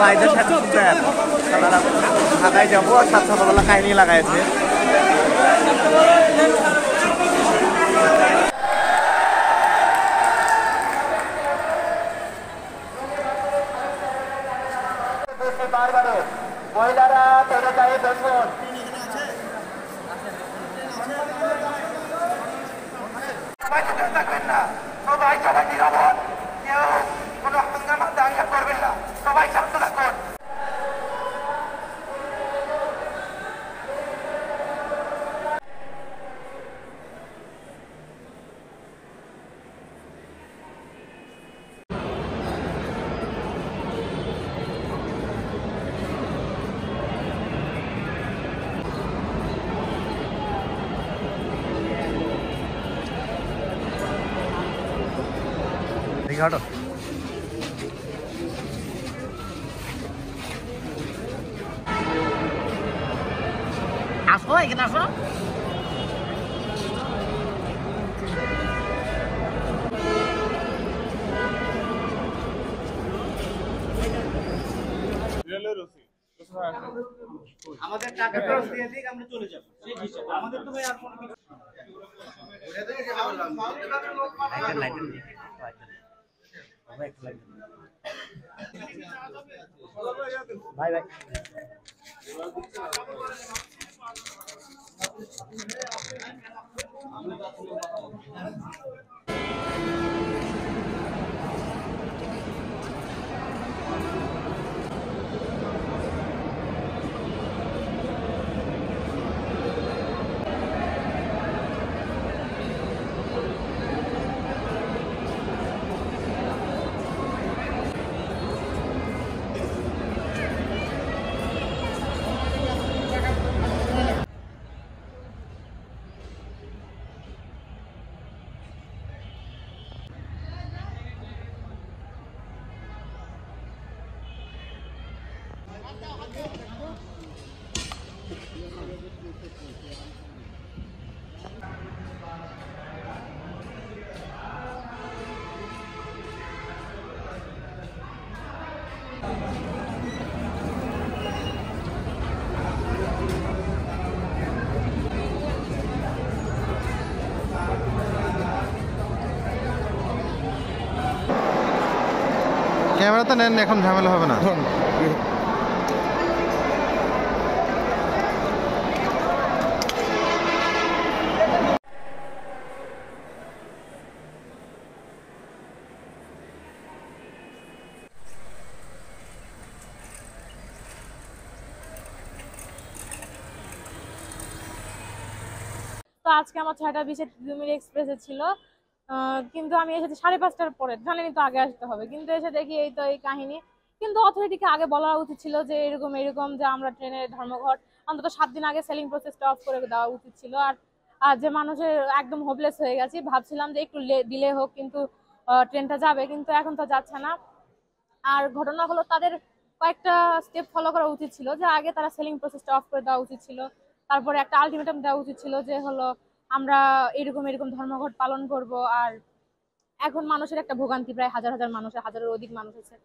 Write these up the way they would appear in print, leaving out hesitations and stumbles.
ভাইদের সাথে ঢাকায় যাবো আর সাত সকালবেলা কাহিনী লাগাইছে। মহিলারা তেরে গায়ে দেখুন সবাই থাকবেন না, সবাই সবাই নিরাপদ, কেউ কোনো হাঙ্গামা দাঙ্গা করবেন না, সবাই শান্ত থাকুন। ঘাটো আসো, এখানে আসো। আমাদের টাকা খরচ দিয়ে দিক, আমরা চলে যাবো। আমাদের তো ভাই আর কোনো কিছু ভাই ভাই ক্যামেরা তো নেন, এখন ঝামেলা হবে না। তো আজকে আমার 6টা 20-এ তিতুমির এক্সপ্রেসে ছিল, কিন্তু আমি এসেছি 5:30টার পরে। জানেনি তো আগে আসতে হবে, কিন্তু এসে দেখি এই তো এই কাহিনী। কিন্তু অথরিটিকে আগে বলা উচিত ছিল যে এরকম এরকম যে আমরা ট্রেনের ধর্মঘট অন্তত 7 দিন আগে সেলিং প্রসেসটা অফ করে দেওয়া উচিত ছিল। আর যে মানুষের একদম হোপলেস হয়ে গেছি, ভাবছিলাম যে একটু ডিলে হোক, কিন্তু ট্রেনটা যাবে, কিন্তু এখন তো যাচ্ছে না। আর ঘটনা হলো তাদের কয়েকটা স্টেপ ফলো করা উচিত ছিল, যে আগে তারা সেলিং প্রসেসটা অফ করে দেওয়া উচিত ছিল, তারপরে একটা আলটিমেটাম দেওয়া উচিত ছিল যে হলো আমরা এরকম এরকম ধর্মঘট পালন করব। আর এখন মানুষের একটা ভোগান্তি, প্রায় হাজার হাজার মানুষের, হাজারের অধিক মানুষ আছে।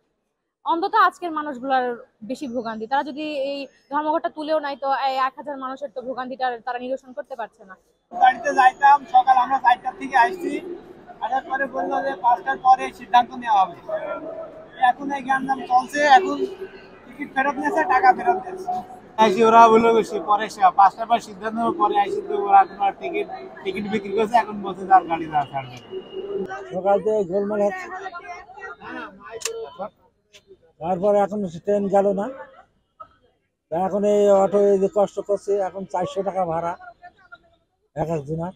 অন্তত আজকের মানুষগুলোর বেশি ভোগান্তি। তারা যদি এই ধর্মঘটটা তুলেও নাই, তো এই 1000 মানুষের তো ভোগান্তিটা তারা নিরসন করতে পারছে না। গাড়িতে যাইতাম, সকাল আমরা 4টার থেকে আসছি, আসার পরে বললো যে 5টার পরে সিদ্ধান্ত নেওয়া হবে। এখন এই গ্যাঞ্জাম চলছে, এখন টিকিট ফেরত নিয়েছে, টাকা ফেরত দিয়েছে। আসি ওরা বললো বেশি পরে 5টার পর সিদ্ধান্ত পরে আসি, তো ওরা তোমার টিকিট বিক্রি করছে, এখন বলছে তার গাড়ি না ছাড়বে। সকাল থেকে গোলমাল হচ্ছে, তারপরে এখন ট্রেন গেল না। এখন এই অটো এই যে কষ্ট করছে, এখন 400 টাকা ভাড়া এক একজনের।